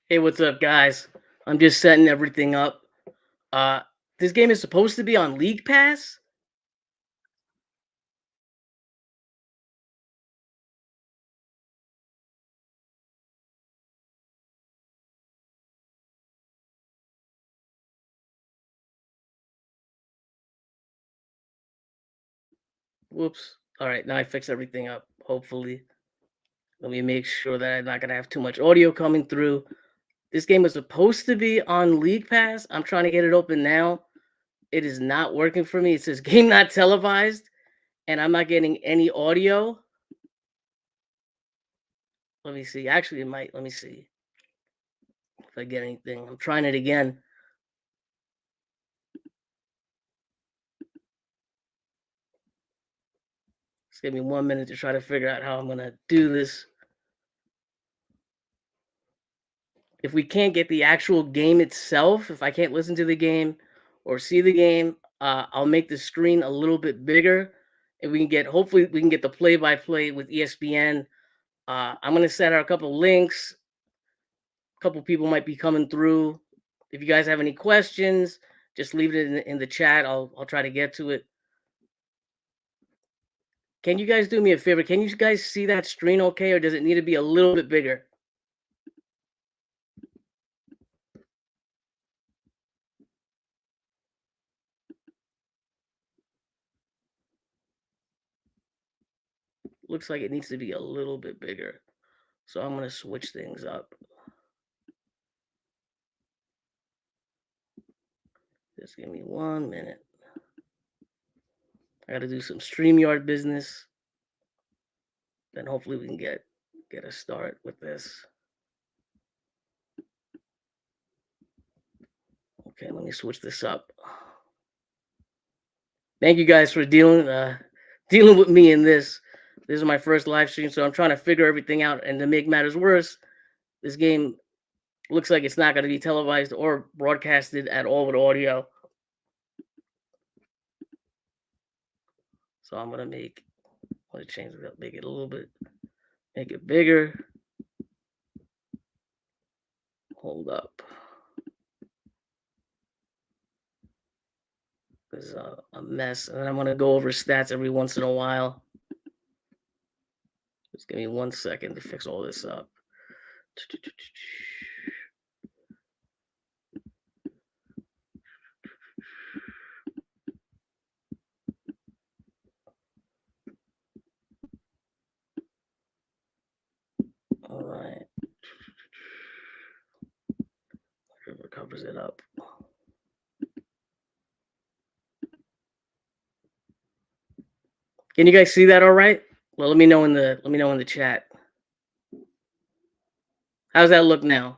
Hey, what's up, guys? I'm just setting everything up. Uh, this game is supposed to be on League Pass. Whoops. All right, now I fixed everything up. Hopefully, let me make sure that I'm not gonna have too much audio coming through. This game was supposed to be on League Pass. I'm trying to get it open now. It is not working for me. It says game not televised, and I'm not getting any audio. Let me see. Actually, it might. Let me see if I get anything. I'm trying it again. Just give me 1 minute to try to figure out how I'm gonna do this. If we can't get the actual game itself, if I can't listen to the game or see the game, I'll make the screen a little bit bigger, and we can get hopefully we can get the play-by-play with ESPN. I'm gonna set out a couple links. A couple people might be coming through. If you guys have any questions, just leave it in the chat. I'll try to get to it. Can you guys do me a favor? Can you guys see that screen okay, or does it need to be a little bit bigger? Looks like it needs to be a little bit bigger. So I'm gonna switch things up. Just give me 1 minute. I got to do some StreamYard business. Then hopefully we can get a start with this. Okay, let me switch this up. Thank you guys for dealing with me in this. This is my first live stream, so I'm trying to figure everything out. And to make matters worse, this game looks like it's not going to be televised or broadcasted at all with audio. So I'm gonna change it up, make it a little bit, make it bigger. Hold up. This is a mess, and I'm gonna go over stats every once in a while. Just give me 1 second to fix all this up. All right. Whatever covers it up. Can you guys see that all right? Well, let me know in the chat. How's that look now?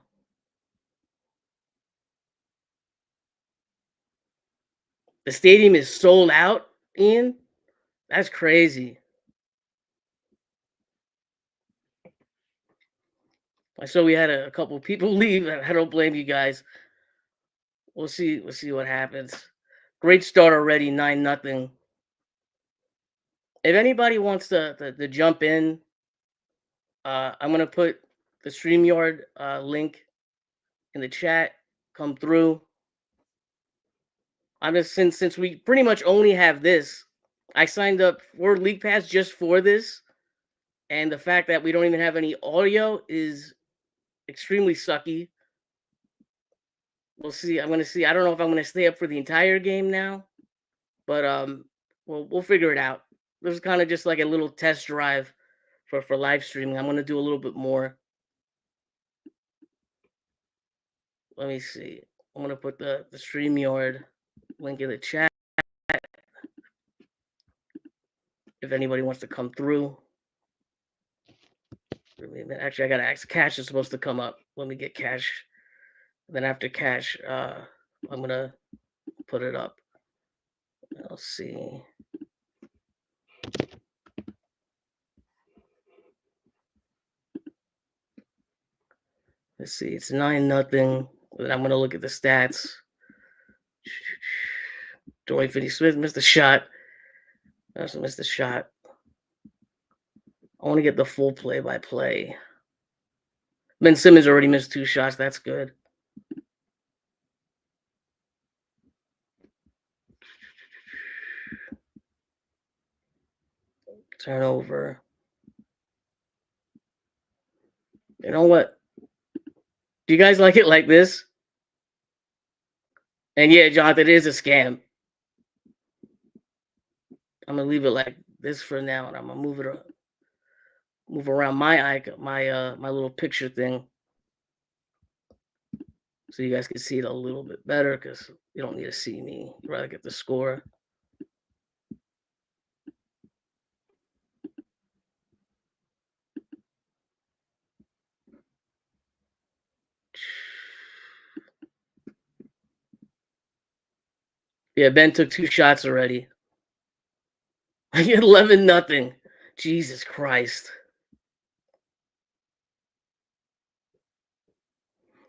The stadium is sold out, Ian? That's crazy. I saw we had a couple people leave. I don't blame you guys. We'll see what happens. Great start already, 9-0. If anybody wants to jump in, I'm gonna put the StreamYard link in the chat. Come through. I'm just since we pretty much only have this, I signed up for League Pass just for this, and the fact that we don't even have any audio is extremely sucky. We'll see. I'm gonna see. I don't know if I'm gonna stay up for the entire game now, but we'll figure it out. This is kind of just like a little test drive for live streaming. I'm gonna do a little bit more. Let me see. I'm gonna put the StreamYard link in the chat if anybody wants to come through. Actually, I gotta ask. Cash is supposed to come up. Let me get Cash. Then after Cash, I'm gonna put it up. Let's see. Let's see. It's 9-0. Then I'm gonna look at the stats. Dorian Finney-Smith missed a shot. Also missed a shot. I want to get the full play-by-play. Ben Simmons already missed 2 shots. That's good. Turnover. You know what? Do you guys like it like this? And yeah, Jonathan, it is a scam. I'm gonna leave it like this for now, and I'm gonna move around my icon, my little picture thing, so you guys can see it a little bit better. Because you don't need to see me. You'd rather get the score. Yeah, Ben took 2 shots already. 11-0. Jesus Christ.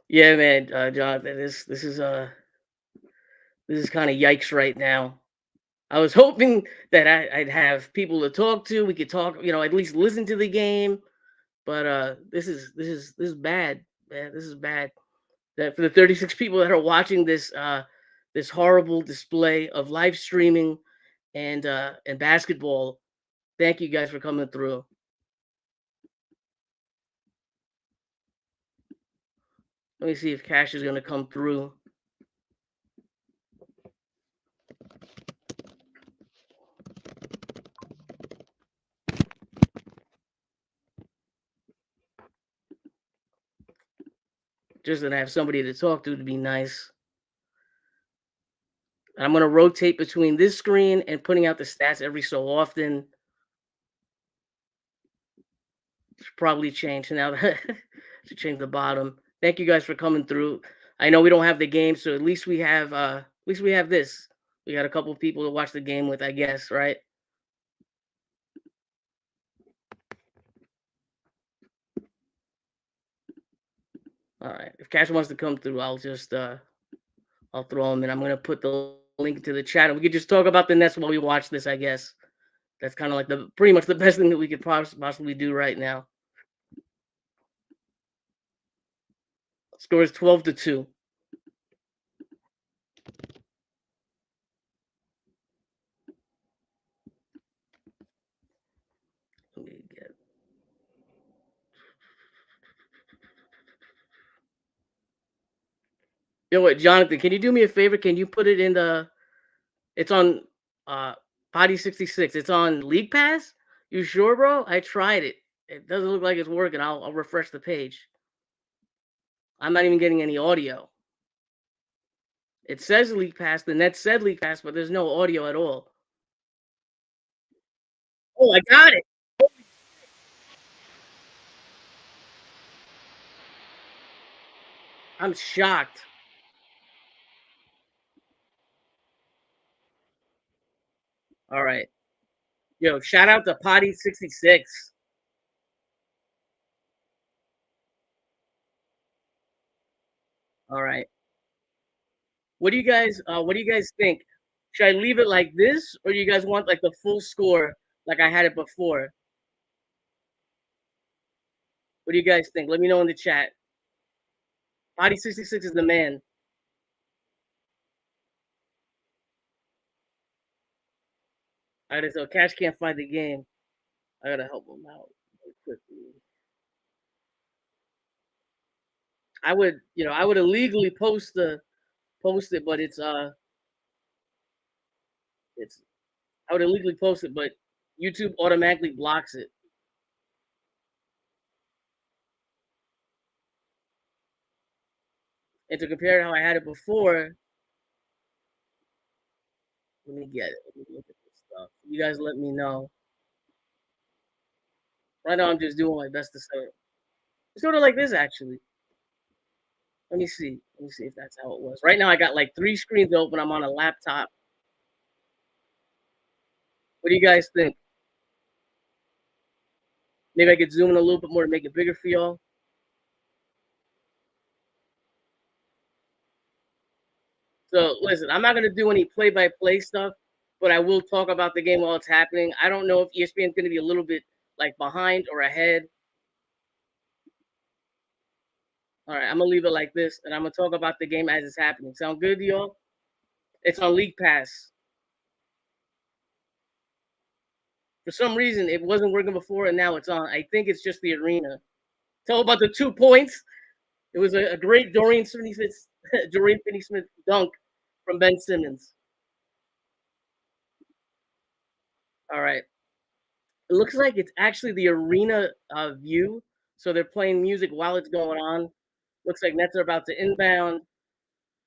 Yeah, man, Jonathan, this is kind of yikes right now. I was hoping that I'd have people to talk to. We could talk, at least listen to the game. But this is bad, man. This is bad. That for the 36 people that are watching this horrible display of live streaming and basketball. Thank you guys for coming through. Let me see if Cash is gonna come through. Just to have somebody to talk to would be nice. I'm gonna rotate between this screen and putting out the stats every so often. Should probably change now. Should change the bottom. Thank you guys for coming through. I know we don't have the game, so at least we have this. We got a couple people to watch the game with, I guess, right? All right. If Cash wants to come through, I'll throw him in. I'm gonna put the link to the chat, and we could just talk about the Nets while we watch this. I guess that's kind of like the pretty much the best thing that we could possibly do right now. Score is 12-2. Let me get. You know what, Jonathan? Can you do me a favor? Can you put it in the? It's on uh Potty 66. It's on League Pass. You sure, bro? I tried it. It doesn't look like it's working. I'll refresh the page. I'm not even getting any audio. It says League Pass. The net said League Pass, but there's no audio at all. Oh, I got it. I'm shocked. All right. Yo, shout out to Potty 66. All right. What do you guys think? Should I leave it like this, or do you guys want like the full score like I had it before? What do you guys think? Let me know in the chat. Potty 66 is the man. All right, so Cash can't find the game. I gotta help him out really quickly. I would illegally post it, but it's I would illegally post it, but YouTube automatically blocks it. And to compare how I had it before, let me get it. Let me look at this stuff. You guys let me know. Right now, I'm just doing my best to say it. It's sort of like this, actually. Let me see. Let me see if that's how it was. Right now, I got like 3 screens open. I'm on a laptop. What do you guys think? Maybe I could zoom in a little bit more to make it bigger for y'all. So listen, I'm not gonna do any play-by-play stuff, but I will talk about the game while it's happening. I don't know if ESPN's gonna be a little bit like behind or ahead. All right, I'm gonna leave it like this, and I'm gonna talk about the game as it's happening. Sound good to y'all? It's on League Pass. For some reason, it wasn't working before, and now it's on. I think it's just the arena. Tell about the 2 points. It was a great Dorian Finney-Smith Dorian Finney-Smith dunk from Ben Simmons. All right. It looks like it's actually the arena view, so they're playing music while it's going on. Looks like Nets are about to inbound.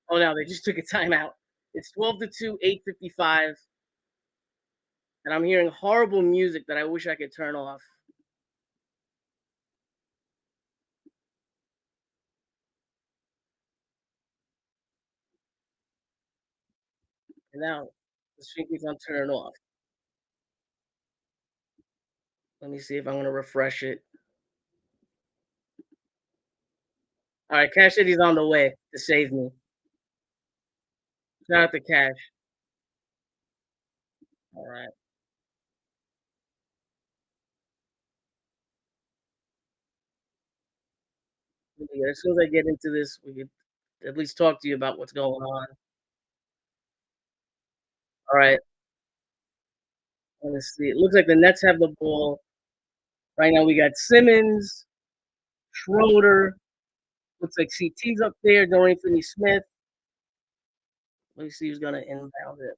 Oh no, they just took a timeout. It's 12-2, 8:55, and I'm hearing horrible music that I wish I could turn off. And now the stream keeps on turning off. Let me see if I'm gonna refresh it. All right, Cash said he's on the way to save me. Shout out to Cash. All right. Yeah, as soon as I get into this, we could at least talk to you about what's going on. All right. Let's see. It looks like the Nets have the ball. Right now we got Simmons, Schroeder. Looks like CT's up there, Dorian Finney-Smith. Let me see who's gonna inbound it.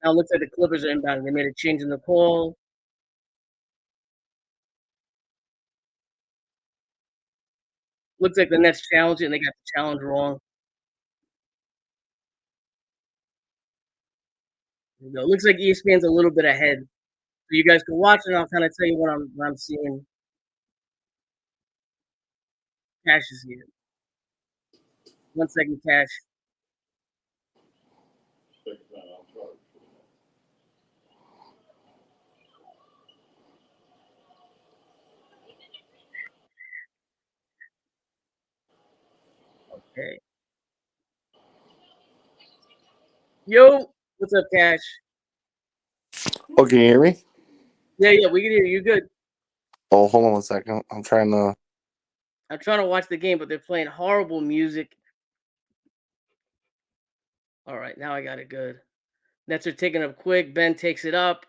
Now it looks like the Clippers are inbounding. They made a change in the call. Looks like the Nets challenged it and they got the challenge wrong. You know, looks like ESPN's a little bit ahead. So you guys can watch and I'll kind of tell you what I'm seeing. Cash is here. 1 second, Cash. Okay. Yo, what's up, Cash? Oh, can you hear me? Yeah, we can hear you. Good. Oh, hold on 1 second. I'm trying to. I'm trying to watch the game, but they're playing horrible music. All right, now I got it good. Nets are taking up quick. Ben takes it up.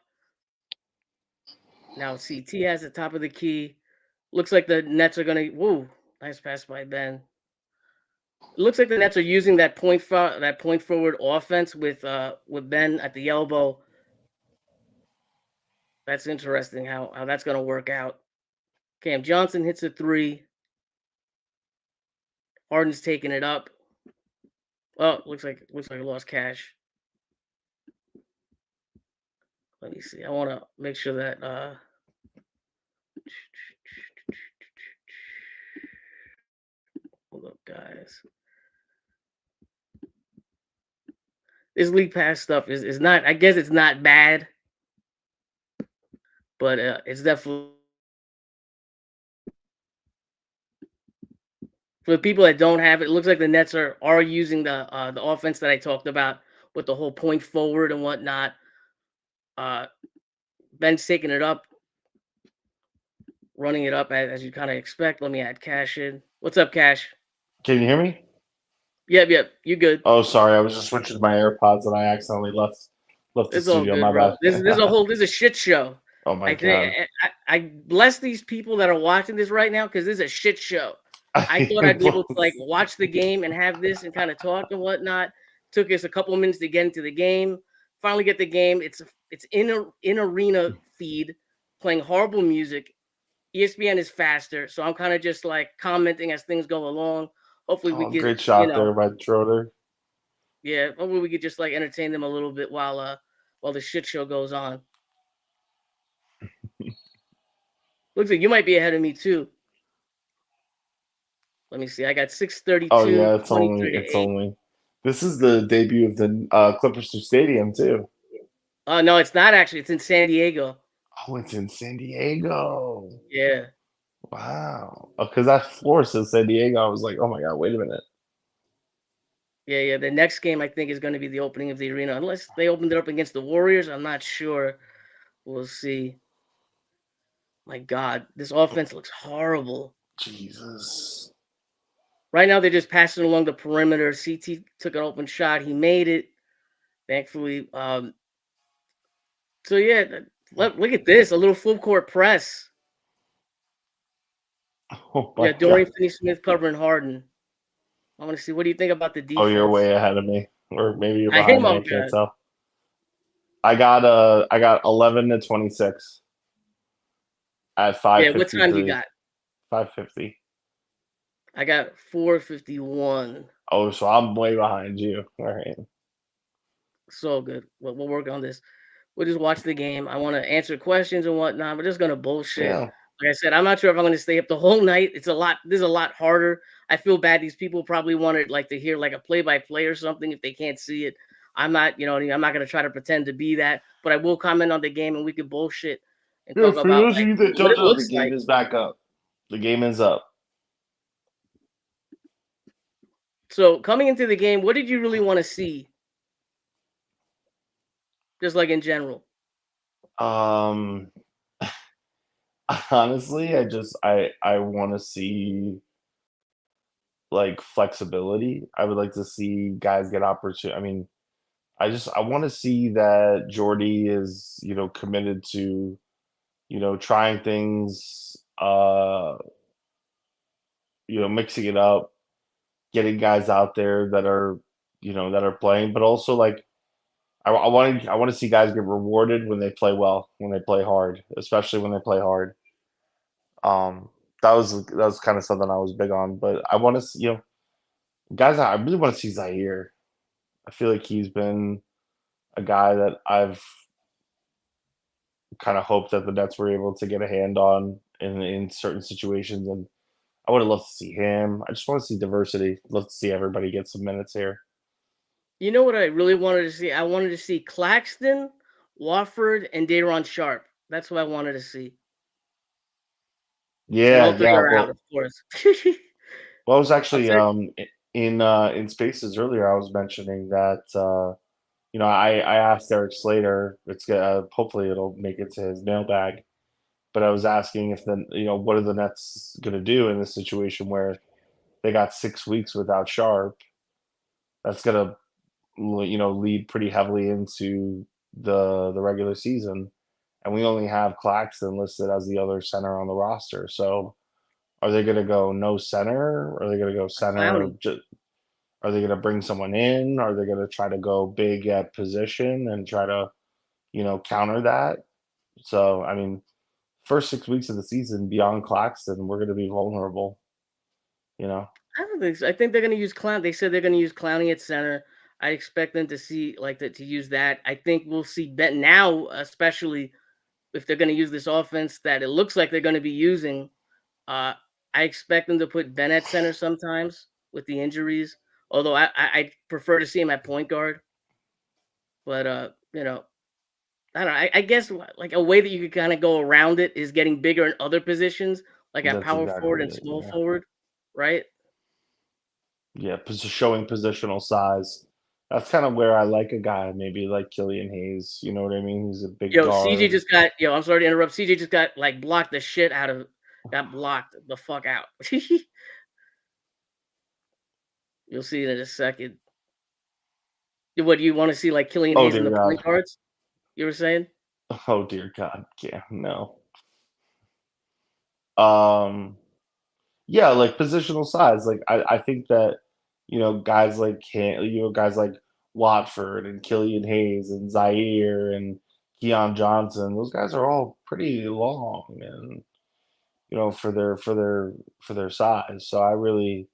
Now CT has the top of the key. Looks like the Nets are gonna. Whoa, nice pass by Ben. It looks like the Nets are using that point forward offense with Ben at the elbow. That's interesting how that's gonna work out. Cam Johnson hits a three. Harden's taking it up. Oh, looks like I lost Cash. Let me see. I want to make sure that hold up, guys. This league pass stuff is not. I guess it's not bad, but it's definitely for the people that don't have it. It looks like the Nets are using the offense that I talked about with the whole point forward and whatnot. Uh, Ben's taking it up, running it up as you kind of expect. Let me add Cash in. What's up, Cash? Can you hear me? Yep. You good? Oh, sorry. I was just switching to my AirPods and I accidentally left the It's all studio. good, My bro. bad. This is a shit show. Oh my I think god. I bless these people that are watching this right now because this is a shit show. I thought I'd be able to like watch the game and have this and kind of talk and whatnot. Took us a couple minutes to get into the game. Finally get the game. It's in arena feed, playing horrible music. ESPN is faster, so I'm kind of just like commenting as things go along. Hopefully we Oh, get great shot there by Schroeder. yeah. Hopefully we could just like entertain them a little bit while the shit show goes on. Looks like you might be ahead of me too. Let me see. I got Oh 632, yeah, 23 to it's 8. only. This is the debut of the Clippers to Stadium too. Oh no, it's not actually. It's in San Diego. Oh, it's in San Diego. Yeah. Wow. Because that floor says San Diego. I was like, oh my god, wait a minute. Yeah. The next game I think is going to be the opening of the arena, unless they opened it up against the Warriors. I'm not sure. We'll see. My God, this offense looks horrible. Jesus. Right now, they're just passing along the perimeter. CT took an open shot. He made it, thankfully. So, yeah, look at this. A little full court press. Oh Yeah, my Dorian God. Finney-Smith covering Harden. I want to see, what do you think about the Oh, you're defense? way ahead of me, or maybe you're I behind am me. I up, can't God. tell. I got 11 to 26 at Yeah, what time you 5:53. got? 5:50. I got 4:51. Oh, so I'm way behind you. All right. So good. We'll work on this. We'll just watch the game. I want to answer questions and whatnot. We're just gonna bullshit. Yeah. Like I said, I'm not sure if I'm gonna stay up the whole night. It's a lot. This is a lot harder. I feel bad. These people probably wanted like to hear like a play-by-play or something if they can't see it. I'm not, you know, what I mean? I'm not gonna try to pretend to be that, but I will comment on the game and we could bullshit and Yeah, talk for about those of like you that what don't it know, the looks game like. is back up. The game is up. So coming into the game, what did you really want to see? Just like in general. Um, honestly, I want to see like flexibility. I would like to see guys get opportunity. I mean, I want to see that Jordy is, committed to, trying things, mixing it up, getting guys out there that are, that are playing, but also like I want to see guys get rewarded when they play well, when they play hard, especially when they play hard. Um, that was kind of something I was big on, but I want to see, guys. I really want to see Zaire. I feel like he's been a guy that I've kind of hoped that the Nets were able to get a hand on in certain situations, and I would have loved to see him. I just want to see diversity. Love to see everybody get some minutes here. You know what I really wanted to see? I wanted to see Claxton, Wofford, and Dayron Sharp. That's what I wanted to see. And Yeah, all three yeah. are out, of course. Well, I was I'll actually tell in Spaces earlier. I was mentioning that I asked Eric Slater. Hopefully it'll make it to his mailbag. But I was asking if what are the Nets going to do in this situation where they got 6 weeks without Sharp? That's going to lead pretty heavily into the regular season, and we only have Claxton listed as the other center on the roster. So are they going to go no center? Are they going to go center? Clowney. Are they going to bring someone in? Are they going to try to go big at position and try to counter that? So I mean, first 6 weeks of the season beyond Claxton, we're going to be vulnerable. You know. I don't think so. I think they're going to use Clown. They said they're going to use Clowney at center. I expect them to see like to use that. I think we'll see Bet now, especially if they're going to use this offense that it looks like they're going to be using. Uh, I expect them to put Ben at center sometimes with the injuries. Although I prefer to see him at point guard. But I don't know. I guess like a way that you could kind of go around it is getting bigger in other positions, like at That's power forward exactly and it. small Yeah. forward, right? Yeah, showing positional size. That's kind of where I like a guy, maybe like Killian Hayes. You know what I mean? He's a big Yo, CJ guard. just got yo. I'm sorry to interrupt. CJ just got like blocked the shit out of. Got blocked the fuck out. You'll see it in a second. What do you want to see? Like Killian Oh Hayes in dear the God. point guards? You were saying? Oh dear God. Yeah, no. Um, yeah, like positional size. Like I think that guys like Watford and Killian Hayes and Zaire and Keon Johnson. Those guys are all pretty long and for their size. So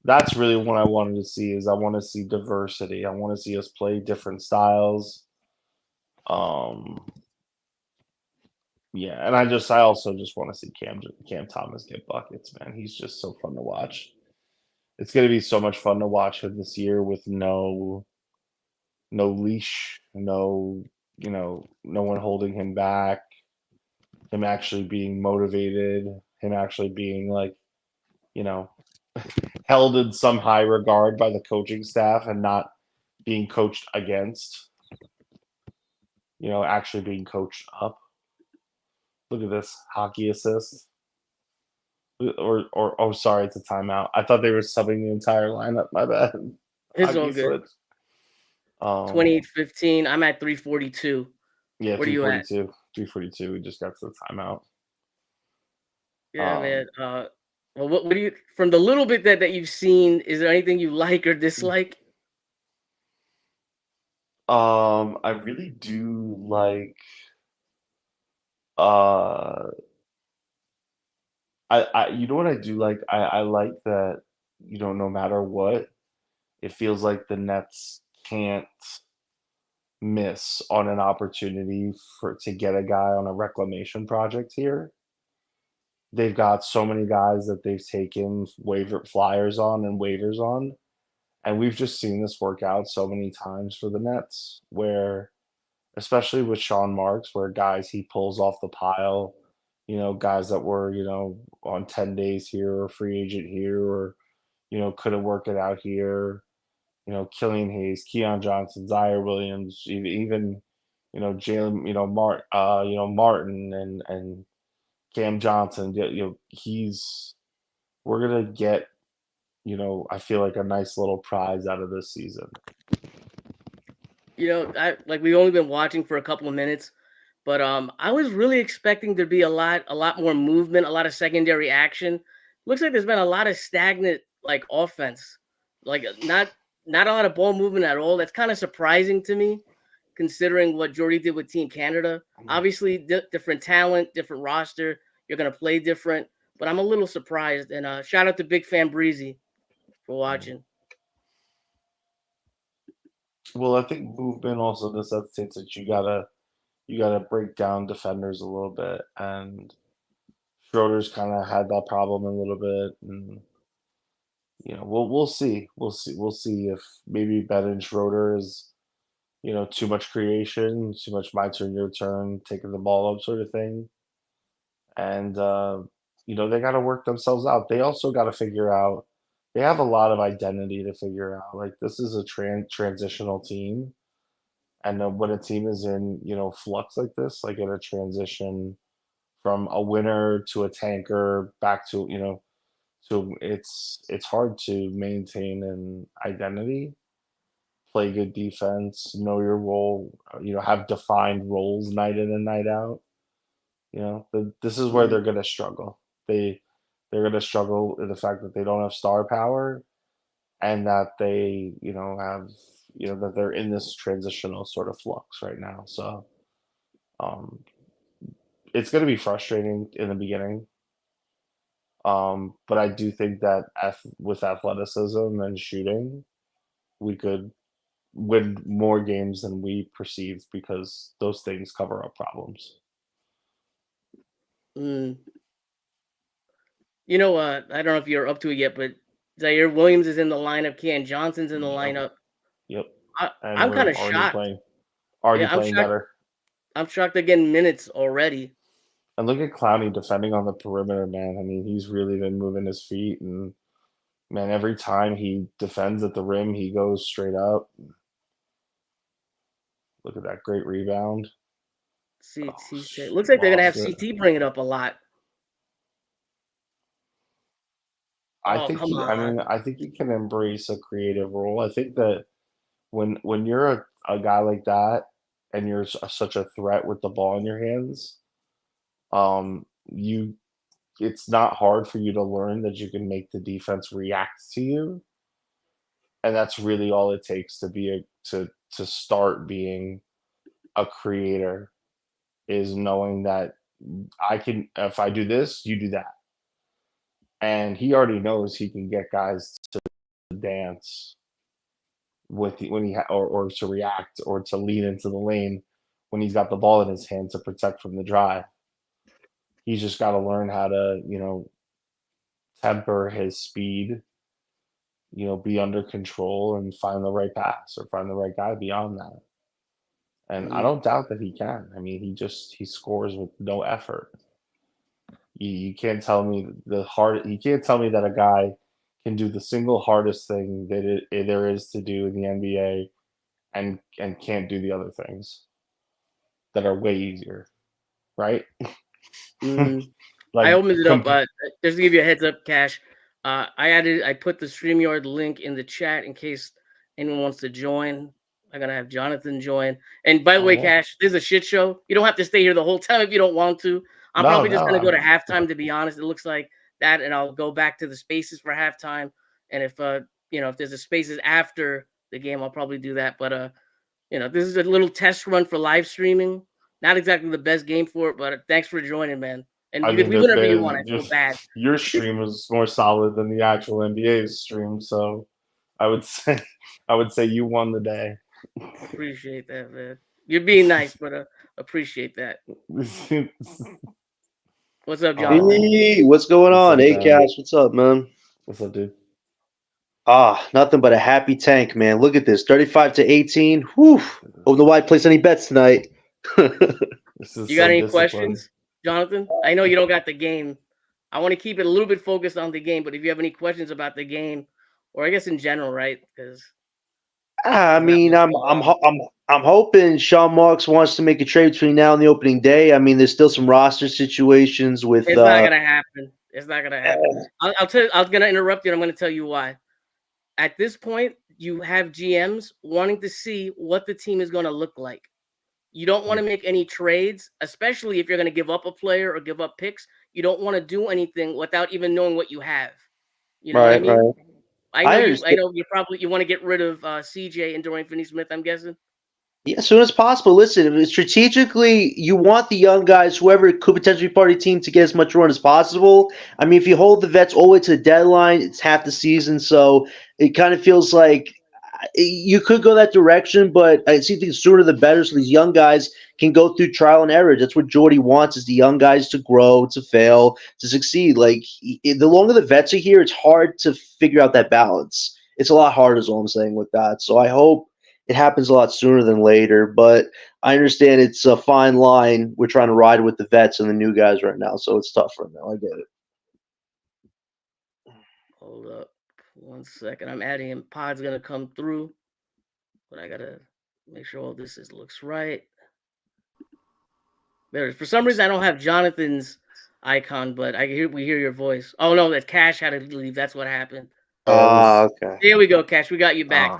that's really what I wanted to see is I want to see diversity. I want to see us play different styles. Um, yeah, and I also just want to see Cam Thomas get buckets, man. He's just so fun to watch. It's gonna be so much fun to watch him this year with no leash, no one holding him back, him actually being motivated, him actually being like, you know, held in some high regard by the coaching staff and not being coached against. Actually being coached up. Look at this hockey assist. Or oh, sorry, it's a timeout. I thought they were subbing the entire lineup. My bad. It's all Hockey good. switch. 28-15. I'm at 342. Yeah, What are you at? 342. 342. We just got to the timeout. Yeah, man. Well, what do you from the little bit that you've seen? Is there anything you like or dislike? I really do like. Uh, you know what I do like? I like that. No matter what, it feels like the Nets can't miss on an opportunity to get a guy on a reclamation project here. They've got so many guys that they've taken waiver flyers on and waivers on, and we've just seen this work out so many times for the Nets, where especially with Sean Marks, where guys he pulls off the pile, guys that were, on 10 days here or free agent here or, couldn't work it out here, Killian Hayes, Keon Johnson, Zaire Williams, even Jalen, Martin and Cam Johnson. We're gonna get, I feel like a nice little prize out of this season. I like we've only been watching for a couple of minutes, but I was really expecting there to be a lot more movement, a lot of secondary action. Looks like there's been a lot of stagnant like offense, like not a lot of ball movement at all. That's kind of surprising to me, considering what Jordy did with Team Canada. Obviously, different talent, different roster. You're gonna play different, but I'm a little surprised. And shout out to Big Fan Breezy for watching. Well, I think movement also necessitates that you gotta break down defenders a little bit, and Schroeder's kind of had that problem a little bit, and we'll see, we'll see if maybe Ben and Schroeder is too much creation, too much my turn, your turn, taking the ball up sort of thing, and they got to work themselves out. They also got to figure out. They have a lot of identity to figure out. Like this is a transitional team, and when a team is in flux like this, like in a transition from a winner to a tanker back to so it's hard to maintain an identity, play good defense, know your role, have defined roles night in and night out. This is where they're Mhm. going to struggle. They're going to struggle in the fact that they don't have star power and that they have that they're in this transitional sort of flux right now. So um, it's going to be frustrating in the beginning. But I do think that with athleticism and shooting, we could win more games than we perceive because those things cover up problems. Mm. I don't know if you're up to it yet, but Zaire Williams is in the lineup. Kean Johnson's in the Yep, lineup. yep. And I'm kind we're of shocked. already Yeah, I'm playing shocked. better. I'm shocked they're getting minutes already. And look at Clowney defending on the perimeter, man. I mean, he's really been moving his feet, and man, every time he defends at the rim, he goes straight up. Look at that great rebound. Oh, CT looks like they're gonna have lost it. CT bring it up a lot. I Oh, think come he. I on. mean, I think he can embrace a creative role. I think that when you're a guy like that, and you're such a threat with the ball in your hands, you it's not hard for you to learn that you can make the defense react to you, and that's really all it takes to be to start being a creator is knowing that I can if I do this, you do that. And he already knows he can get guys to dance when or to react or to lean into the lane when he's got the ball in his hand to protect from the drive. He's just got to learn how to, temper his speed, be under control and find the right pass or find the right guy beyond that. And I Mm. don't doubt that he can. I mean, he scores with no effort. You can't tell me you can't tell me that a guy can do the single hardest thing that there is to do in the NBA, and can't do the other things that are way easier, right? Mm. I Like, opened it up. Just to give you a heads up, Cash. I put the StreamYard link in the chat in case anyone wants to join. I'm gonna have Jonathan join. And by the oh way, yeah, Cash, this is a shit show. You don't have to stay here the whole time if you don't want to. I'm no, probably just no, gonna go to halftime. To be honest, it looks like that, and I'll go back to the spaces for halftime. And if if there's a spaces after the game, I'll probably do that. But this is a little test run for live streaming. Not exactly the best game for it, but thanks for joining, man. And I you could mean, leave whenever you want. I feel bad. your stream is more solid than the actual NBA's stream, so I would say you won the day. Appreciate that, man. You're being nice, but appreciate that. What's up, Jonathan? Hey, what's going What's on? up, Hey, John? Cash, what's up, man? What's up, dude? Nothing but a happy tank, man. Look at this, 35-18. Whew. Hope nobody place any bets tonight. This is You got so any disciplined. questions, Jonathan? I know you don't got the game. I want to keep it a little bit focused on the game, but if you have any questions about the game, or I guess in general, right? Because I there's not mean, much I'm going I'm on. ho- I'm I'm hoping Sean Marks wants to make a trade between now and the opening day. I mean, there's still some roster situations with It's not gonna happen. It's not gonna happen. I'll tell you. I'm gonna interrupt you. And I'm gonna tell you why. At this point, you have GMs wanting to see what the team is gonna look like. You don't want to make any trades, especially if you're going to give up a player or give up picks. You don't want to do anything without even knowing what you have. You know what I right, mean? right. I know I you. I understand. know you want to get rid of CJ and Dorian Finney-Smith. I'm guessing. Yeah, as soon as possible. Listen, strategically, you want the young guys, whoever could potentially be part of the team, to get as much run as possible. I mean, if you hold the vets all the way to the deadline, it's half the season, so it kind of feels like you could go that direction. But I see the sooner the better, so these young guys can go through trial and error. That's what Jordy wants: is the young guys to grow, to fail, to succeed. Like the longer the vets are here, it's hard to figure out that balance. It's a lot harder, is all I'm saying with that. So I hope it happens a lot sooner than later. But I understand it's a fine line. We're trying to ride with the vets and the new guys right now, so it's tough right now. I get it. Hold up, 1 second. I'm adding in. Pod's gonna come through, but I gotta make sure all this looks right. There. For some reason, I don't have Jonathan's icon, but we hear your voice. Oh no, that Cash had to leave. That's what happened. Yeah, it was. Okay. There we go, Cash. We got you back.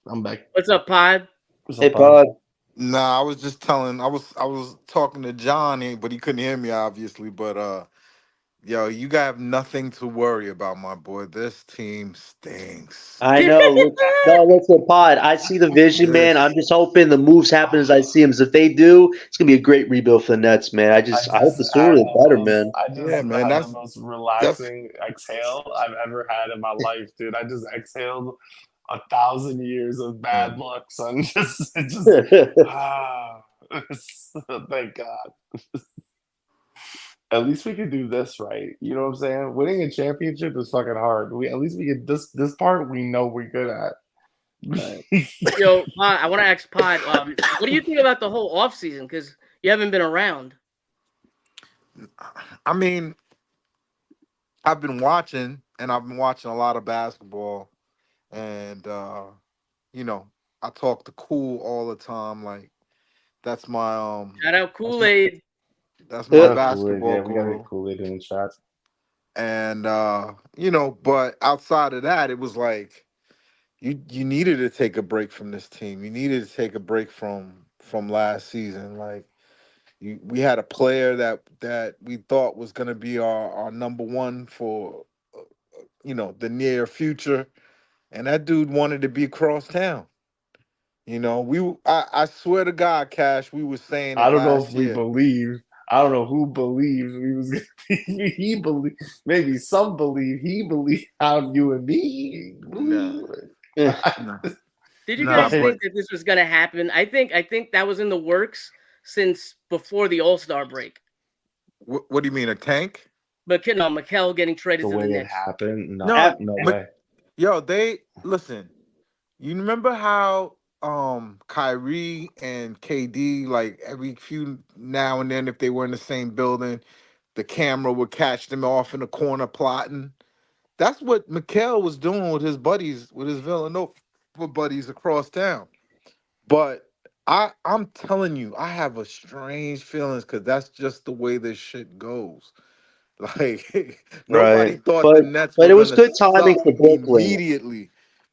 I'm back. What's up, Pod? What's Hey, up, Pod? Pod. Nah, I was just telling. I was talking to Johnny, but he couldn't hear me obviously. But yo, you got nothing to worry about, my boy. This team stinks. I know. No, listen, Pod. I see the vision, man. I'm This, just hoping the moves happen as I see them. 'Cause if they do, it's gonna be a great rebuild for the Nets, man. I hope the sooner the better, man. I just yeah, man. had the That's most that's relaxing exhale I've ever had in my life, dude. I just exhaled 1,000 years of bad luck, son. Just ah, thank God. At least we could do this right. You know what I'm saying? Winning a championship is fucking hard. At least we get this part we know we're good at. Right. Yo, Pod, I want to ask Pod, what do you think about the whole offseason? Because you haven't been around. I mean, I've been watching, and I've been watching a lot of basketball, and I talk to Cool all the time. Like that's my Shout out that's my Kool-Aid. that's my Shout out Kool-Aid. basketball Yeah, we gotta get guru. Kool-Aid in the chat. And but outside of that, it was like you needed to take a break from this team. You needed to take a break from last season. Like we had a player that we thought was going to be our number one for the near future, and that dude wanted to be across town. I swear to God, Cash, we were saying I it don't know if last we year. believe. I don't know who believes we was gonna be. He believe. Maybe some believe. He believe how you and me Nah, believe. nah, Did you nah. guys Like, think But that this was going to happen? I think that was in the works since before the All-Star break. what do you mean, a tank? But no, Mikel getting traded the to way the it Knicks. happened, no, No, no but way. yo, they listen. You remember how Kyrie and KD, like every few now and then, if they were in the same building, the camera would catch them off in the corner plotting. That's what Mikal was doing with his buddies, with his Villanova buddies across town. But I'm telling you, I have a strange feelings because that's just the way this shit goes. Like nobody Right. thought the But Nets but were it was gonna good timing suck for Brooklyn. immediately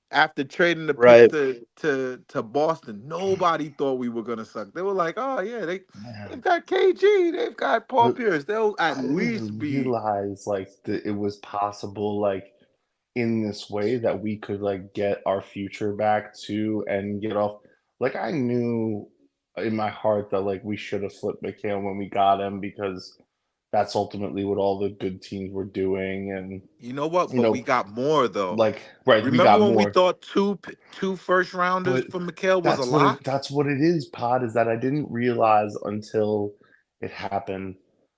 after trading the pick Right. to Boston. Nobody thought we were gonna suck. They were like, oh yeah, Man, they've got KG, they've got Paul but Pierce. They'll at I least didn't be. realize like that it was possible like in this way that we could like get our future back too and get off. Like I knew in my heart that like we should have flipped McHale when we got him because that's ultimately what all the good teams were doing, and You know what? you But we know, got more though. like right, we Remember got when we more. thought two first rounders But for Mikal was a lock? that's what it is, Pod, is that I didn't realize until it happened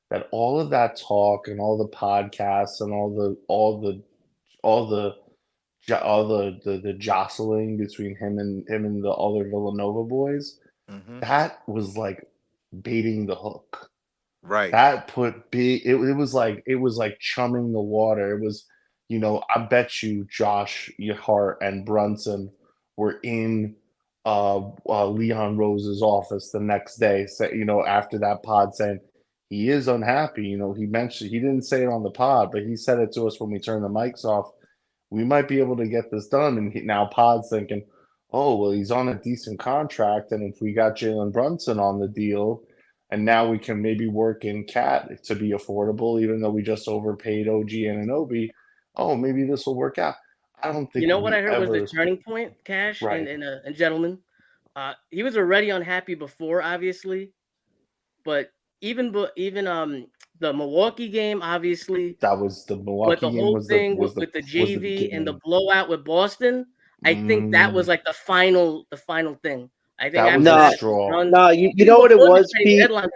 that all of that talk and all the podcasts and all the the jostling between him and the other Villanova boys, Hmm. that was like baiting the hook. Right. That put big it was like chumming the water. It was, you know, I bet you Josh Hart and Brunson were in Leon Rose's office the next day, you know, after that pod saying he is unhappy. You know, he mentioned he didn't say it on the pod, but he said it to us when we turned the mics off. We might be able to get this done. And now Pod's thinking, oh, well, he's on a decent contract. And if we got Jalen Brunson on the deal, and now we can maybe work in Cat to be affordable, even though we just overpaid OG and Anobi. Oh, maybe this will work out. I don't You think know what we I heard was the ever turning point, Cash right. and gentlemen. He was already unhappy before, obviously, but even the Milwaukee game, obviously, That was the but Milwaukee the game whole thing with the was the JV and the beginning. blowout with Boston, I think that was Mm, like the final thing. I think that was after the No, that it was straw. done. no, you Even know what it before the was, trading Pete? deadline,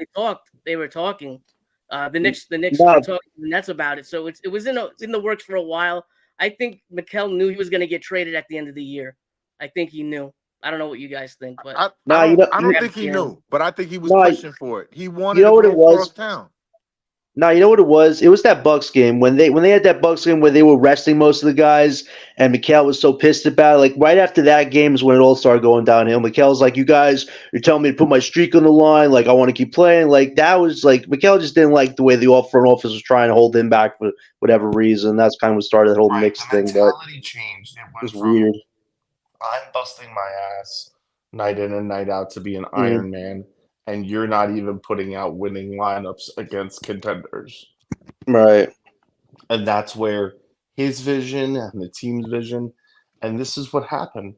they were talking. The Knicks were No, talking to the Nets about it, so it was in the works for a while. I think Mikal knew he was going to get traded at the end of the year. I think he knew. I don't know what you guys think, but no, you know, I I don't you, got a think he feeling. knew, but I think he was no, pushing for it. He you wanted to know what go it was? across town. No, you know what it was? It was that Bucks game when they had that Bucks game where they were resting most of the guys, and Mikal was so pissed about it. Like right after that game is when it all started going downhill. Mikal's like, "You guys, you're telling me to put my streak on the line. Like I want to keep playing." Like that was like Mikal just didn't like the way the front office was trying to hold him back for whatever reason. That's kind of what started that whole Right. mix The thing. But mentality changed. It it went was from weird. I'm busting my ass night in and night out to be an Mm, Iron Man, and you're not even putting out winning lineups against contenders. right. And that's where his vision and the team's vision, and this is what happened.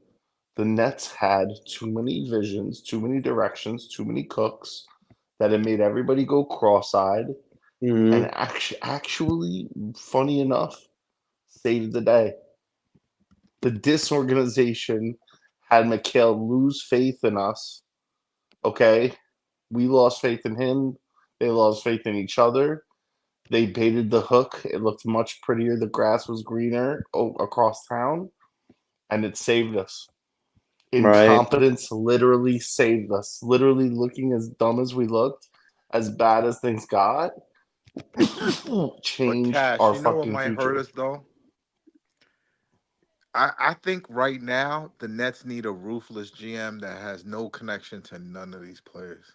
The Nets had too many visions, too many directions, too many cooks that it made everybody go cross-eyed. And Mm, actually, funny enough, saved the day. The disorganization had Mikhail lose faith in us. Okay, we lost faith in him. They lost faith in each other. They baited the hook. It looked much prettier. The grass was greener across town, and it saved us. right. Incompetence literally saved us. Literally looking as dumb as we looked, as bad as things got, But changed Cash, our you know what fucking might hurt future. us though? I think right now the Nets need a ruthless GM that has no connection to none of these players.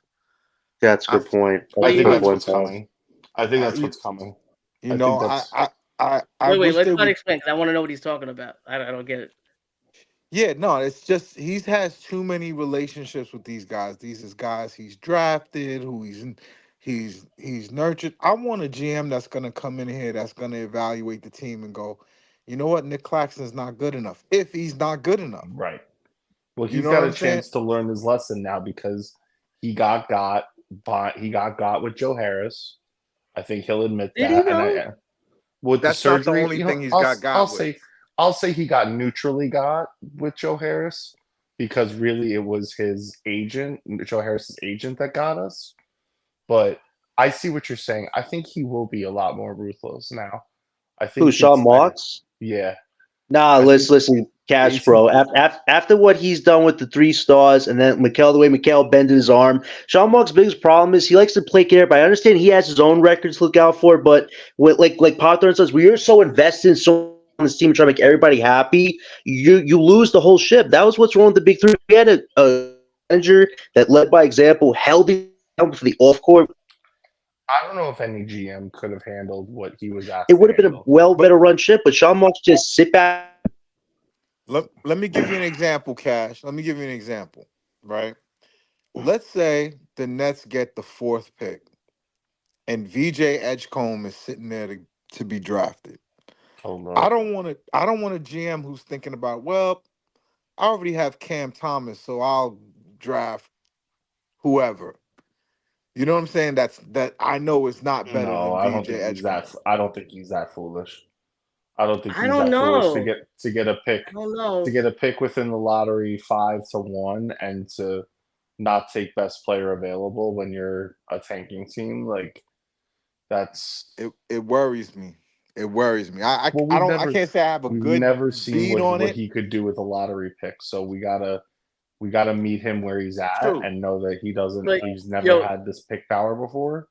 That's a I, good point. I That's a Wait, think good wait, that's point, what's Tom. coming. I think that's you, what's coming. you I know, think that's I wait. wish Let's they not would. explain because I want to know what he's talking about. I don't get it. Yeah, no, it's just he's has too many relationships with these guys. These is guys he's drafted, who he's nurtured. I want a GM that's gonna come in here, that's gonna evaluate the team and go, you know what, Nick Claxton's not good enough. If he's not good enough, right. Well, you he's know what got a I'm saying? chance to learn his lesson now because he got with Joe Harris. I think he'll admit Did he that. And though? with the That's not the surgery, only you thing know, he's got with. I'll say he got neutrally got with Joe Harris because really it was his agent, Joe Harris's agent, that got us. But I see what you're saying. I think he will be a lot more ruthless now. I Who, think Sean Marks? yeah. Nah, I think listen, Cash, it's bro. After what he's done with the 3 stars, and then the way Mikal bended his arm, Sean Marks' biggest problem is he likes to placate everybody. I understand he has his own records to look out for, but with like Potter says, we are so invested in so this team and try to make everybody happy, you lose the whole ship. That was what's wrong with the big three. We had a manager that led by example, held it down for the off court. I don't know if any GM could have handled what he was asked It to would have been a handle. better run ship, but Sean Marks just sit back. Let me give you an example, Cash. Let me give you an example, right? Let's say the Nets get the 4th pick and VJ Edgecombe is sitting there to be drafted. Oh no. I don't want a GM who's thinking about, well, I already have Cam Thomas, so I'll draft whoever. You know what I'm saying? That I know is not better No, than I don't VJ think he's Edgecombe. that. I don't think he's that foolish. I don't think I he's don't that foolish know. to get a pick I don't know. to get a pick within the lottery 5-1 and to not take best player available when you're a tanking team. Like that's It worries me. It worries me. I well, I can't say I have a we've good never seen beat on what it. he could do with a lottery pick. So we gotta meet him where he's at True. and know that But he's never yo, had this pick power before.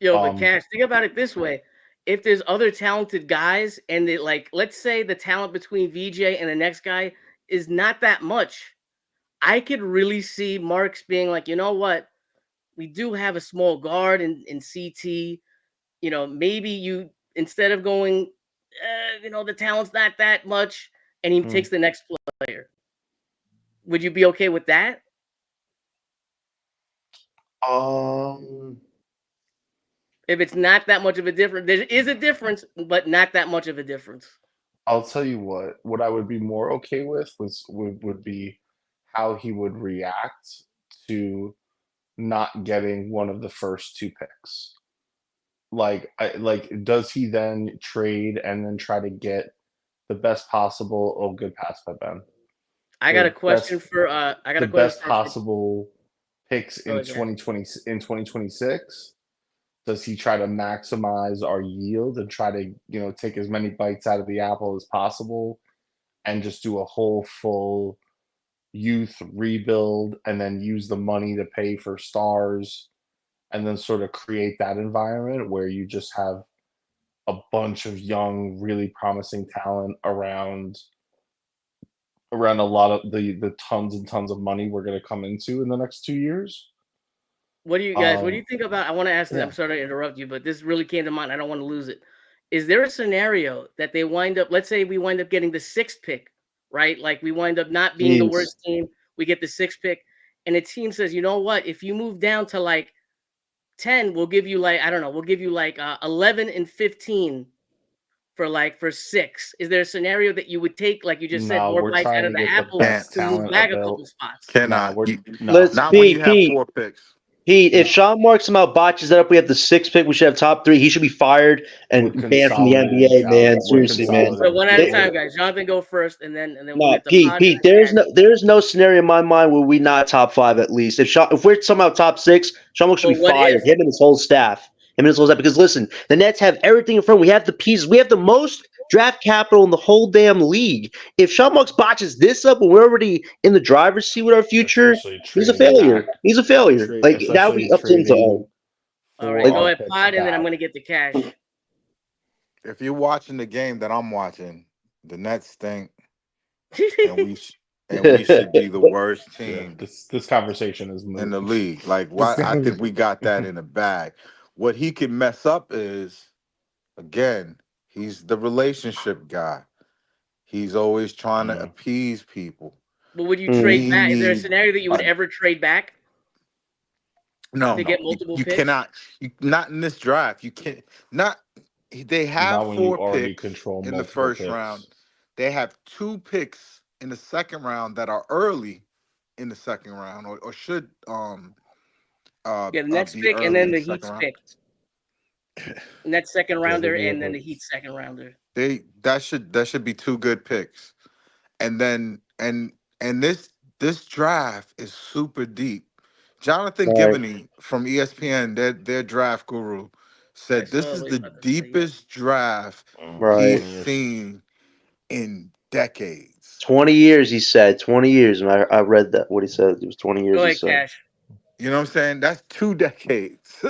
but Cash, think about it this way: if there's other talented guys, and they like, let's say the talent between VJ and the next guy is not that much, I could really see Marks being like, you know what, we do have a small guard in CT. You know, maybe you instead of going, the talent's not that much, and he takes the next player. Would you be okay with that? If it's not that much of a difference, there is a difference, but not that much of a difference. I'll tell you what I would be more okay with would be how he would react to not getting one of the first 2 picks. Does he then trade and then try to get the best possible? Oh, good pass by Ben. I got a question for the best possible picks in ahead. 2026. Does he try to maximize our yield and try to take as many bites out of the apple as possible and just do a whole full youth rebuild and then use the money to pay for stars and then sort of create that environment where you just have a bunch of young, really promising talent around a lot of the tons and tons of money we're going to come into in the next 2 years? What do you guys? What do you think about? I want to ask. Yeah. I'm sorry to interrupt you, but this really came to mind. I don't want to lose it. Is there a scenario that they wind up? Let's say we wind up getting the 6th pick, right? Like we wind up not being the worst team. We get the 6th pick, and a team says, you know what? If you move down to like 10, we'll give you like, I don't know, we'll give you like 11 and 15 for 6. Is there a scenario that you would take, like you just said, No, more we're bites out trying of to the get the apple best to move talent back a available. couple spots? Cannot. Let's when you have Pete. 4 picks. Pete, if Sean Marks somehow botches that up, we have the 6th pick. We should have top 3. He should be fired and With banned from the consolidated NBA, man. talent. With Seriously, man. But one at a They- time, guys. Jonathan, go first, and then we'll No, get the Pete. pod Pete, and there's no scenario in my mind where we not top 5 at least. If we're somehow top 6, Sean Marks should But be what fired. if? Him and his whole staff. Because listen, the Nets have everything in front. We have the pieces. We have the most draft capital in the whole damn league. If Sean Marks botches this up and we're already in the driver's seat with our future, Especially he's a trading failure. back. He's a failure. Like that would be up to him to own. All right, go ahead, pod, and then I'm gonna get the Cash. If you're watching the game that I'm watching, the Nets stink, and we should be the worst team. Yeah, this conversation is in the league. Like, why? I think we got that in the bag. What he can mess up is, again, he's the relationship guy. He's always trying to appease people. But would you trade back? Is there a scenario that you would ever trade back? No, to get multiple you picks? cannot. Not in this draft. You can't. Not. They have Not when you 4 already picks control in the multiple first picks. round. They have 2 picks in the second round that are early in the second round, or should the next be pick early and then in the second Heat's round. pick. Next second rounder Yeah, and then the Heat second rounder. That should be 2 good picks. And then and this draft is super deep. Jonathan Givney from ESPN, their draft guru, said this is the deepest draft he's seen in decades. 20 years, he said. 20 years. And I read that. What he said. It was 20 years. Go He ahead, said. Cash. You know what I'm saying? That's 2 decades.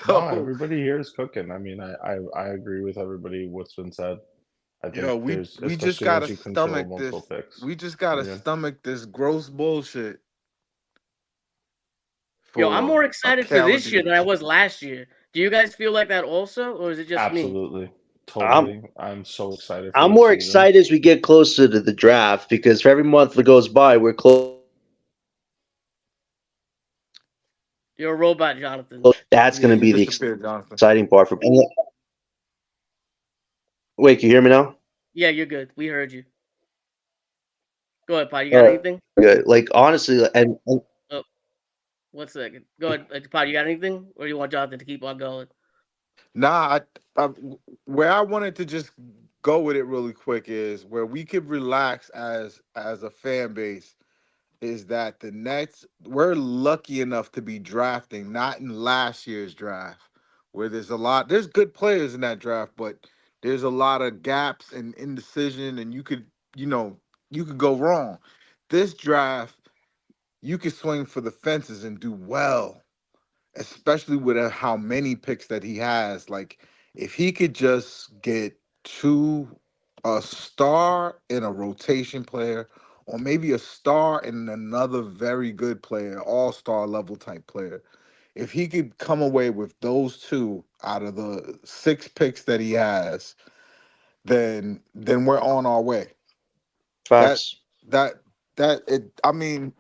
No, everybody here is cooking. I mean, I agree with everybody what's been said. I think Yo, there's, we just especially once gotta you control stomach multiple this. picks. We just gotta Yeah. stomach this gross bullshit Yo, I'm for more a excited for calendar this year than I year. was last year. Do you guys feel like that also, or is it just me? Absolutely. I'm Totally. I'm so excited for I'm this more season. excited as we get closer to the draft because for every month that goes by, we're close. You're a robot, Jonathan. That's Yeah, going to you be the disappeared, Jonathan. exciting part for. Wait, can you hear me now? Yeah, you're good. We heard you. Go ahead, Pa. You got All right, anything? good. Like honestly, and Oh, 1 second. Go ahead, Pa. You got anything, or you want Jonathan to keep on going? Nah, where I wanted to just go with it really quick is where we could relax as a fan base is that the Nets, we're lucky enough to be drafting, not in last year's draft, where there's good players in that draft, but there's a lot of gaps and indecision, and you know, you could go wrong. This draft, you could swing for the fences and do well, especially with how many picks that he has. Like, if he could just get a star and a rotation player, or maybe a star and another very good player, all-star level type player. If he could come away with those two out of the 6 picks that he has, then we're on our way. That facts. that that it. I mean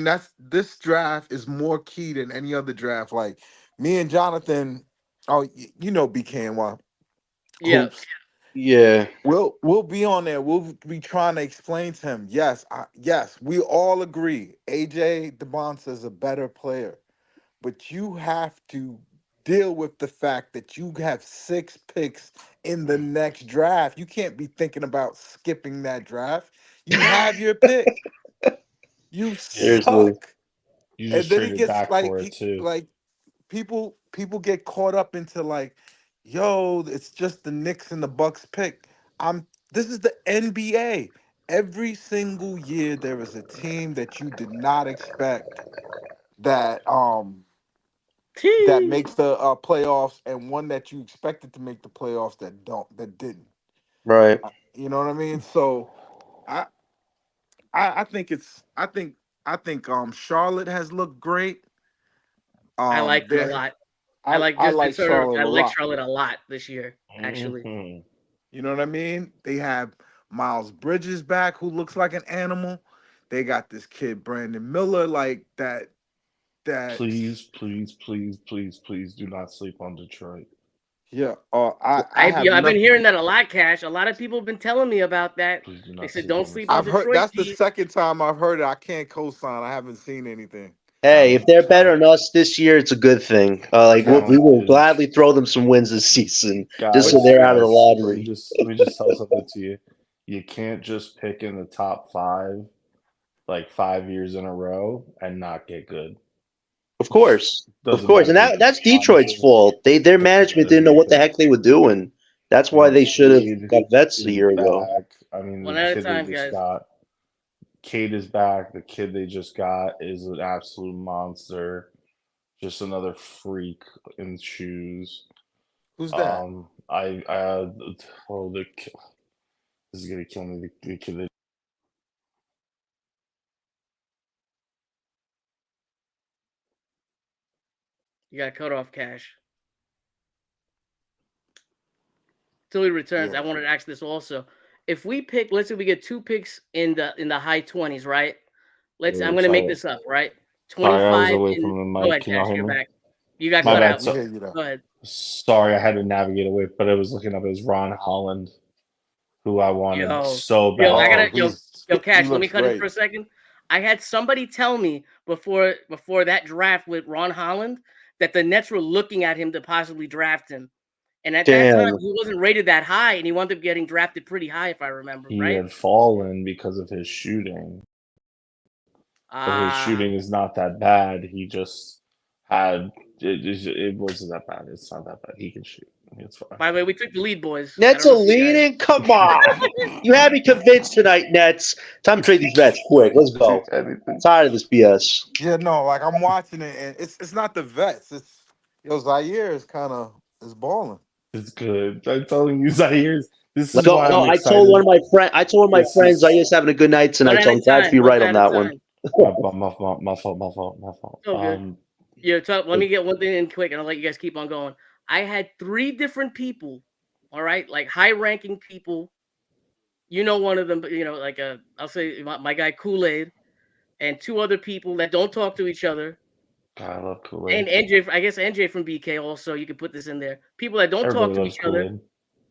that's this draft is more key than any other draft. Like me and Jonathan, oh, you know BKNY Yeah. hoops. Yeah, We'll be on there. We'll be trying to explain to him. Yes, we all agree. AJ DeBonsa is a better player, but you have to deal with the fact that you have 6 picks in the next draft. You can't be thinking about skipping that draft. You have your pick. You seriously. suck. You And just then he traded gets back for it too. like people get caught up into like, yo, it's just the Knicks and the Bucks pick. This is the NBA. Every single year there is a team that you did not expect that that Tee. makes the playoffs, and one that you expected to make the playoffs that didn't. Right. You know what I mean? So I I think Charlotte has looked great. I like them a There lot. I like I just like consider. Charlotte I a like lot. Charlotte a lot this year. Actually, Hmm. You know what I mean? They have Miles Bridges back, who looks like an animal. They got this kid Brandon Miller, like that. That Please, please, please, please, please do not sleep on Detroit. yeah. I have I've been nothing. hearing that a lot, Cash. A lot of people have been telling me about that. Please do They not said sleep don't on this sleep on I've team. heard Detroit. that's the P. second time I've heard it. I can't co-sign. I haven't seen anything. Hey, if Talent, they're better talent, than us this year, it's a good thing. Like we talent will is, gladly throw them some wins this season, just so guys, they're out of the guys. lottery. Let me just tell something to you. You can't just pick in the top five like 5 years in a row and not get good. Of Doesn't course, matter and who. that's Detroit's Honestly, fault. Their management didn't doesn't know what the matter. heck they were doing. That's I why mean, they should have Cade got vets a is year ago. back. I mean, One the at a kid they time, just guys. got. Cade is back. The kid they just got is an absolute monster. Just another freak in shoes. Who's that? I oh this is gonna kill me. The kid that You got cut off, Cash. Till he returns, Yeah. I wanted to ask this also. If we pick, let's say we get 2 picks in the high 20s, right? I'm gonna make sorry. this up, right? Sorry, I was 25 away in. from the Go mic. ahead, Can y'all Cash. hear You're me? back. You got My cut Yeah, bad. out. we So, hear you though. Go ahead. sorry, I had to navigate away, but I was looking up as Ron Holland, who I wanted Yo, so I bad. gotta Oh, yo, he Cash. Let me looks cut in for great. a second. I had somebody tell me before that draft with Ron Holland that the Nets were looking at him to possibly draft him, and at that time Damn. he wasn't rated that high, and he wound up getting drafted pretty high, if I remember He right. had fallen because of his shooting, but his Ah, shooting is not that bad. He just had it wasn't that bad. It's not that bad. He can shoot. It's fine. by the way, we took the lead, boys. I Nets don't are know if you guys. leading? Come on. You had me convinced tonight, Nets. Time to trade these bets quick. Let's go. Anything. Tired of this BS. Yeah, no, like I'm watching it, and it's not the vets. Zaire is kind of is balling. It's good. I'm telling you, Zaire. This Like, is why I'm I excited. told one of my friends. I told one of my This friends, is- Zaya's having a good night tonight. One So at I'm a glad to time. be One right on at a that one. time. my fault. So good. Let me get one thing in quick, and I'll let you guys keep on going. I had 3 different people, all right, like high-ranking people. You know, one of them, like I'll say my guy Kool-Aid, and 2 other people that don't talk to each other. God, I love And Kool-Aid. NJ, I guess NJ from BK also. You could put this in there. People that don't Everybody talk to loves each other Kool-Aid.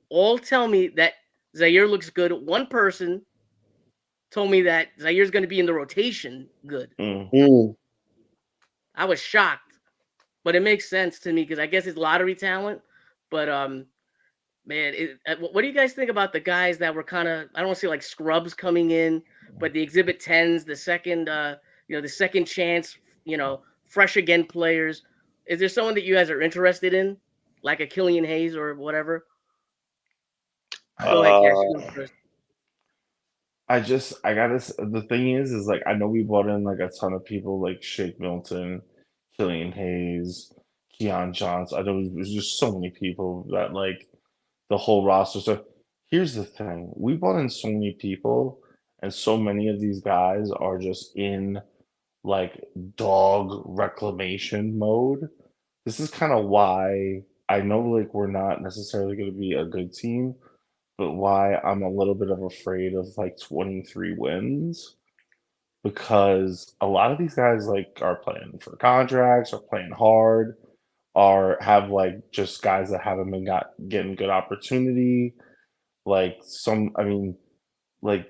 all tell me that Zaire looks good. One person told me that Zaire's going to be in the rotation good. I was shocked, but it makes sense to me because I guess it's lottery talent. But man, what do you guys think about the guys that were kind of, I don't want to say like scrubs coming in, but the Exhibit 10s, the second, the second chance, fresh again players? Is there someone that you guys are interested in, like a Killian Hayes or whatever? Go ahead, Cash. You go first. I got this. The thing is like I know we brought in like a ton of people like Shake Milton, Killian Hayes, Keon Johnson. I know there's just so many people that like the whole roster. So here's the thing: we brought in so many people, and so many of these guys are just in like dog reclamation mode. This is kind of why I know like we're not necessarily going to be a good team, but why I'm a little bit of afraid of like 23 wins because a lot of these guys like are playing for contracts, are playing hard, are have like just guys that haven't been getting good opportunity. Like I mean, like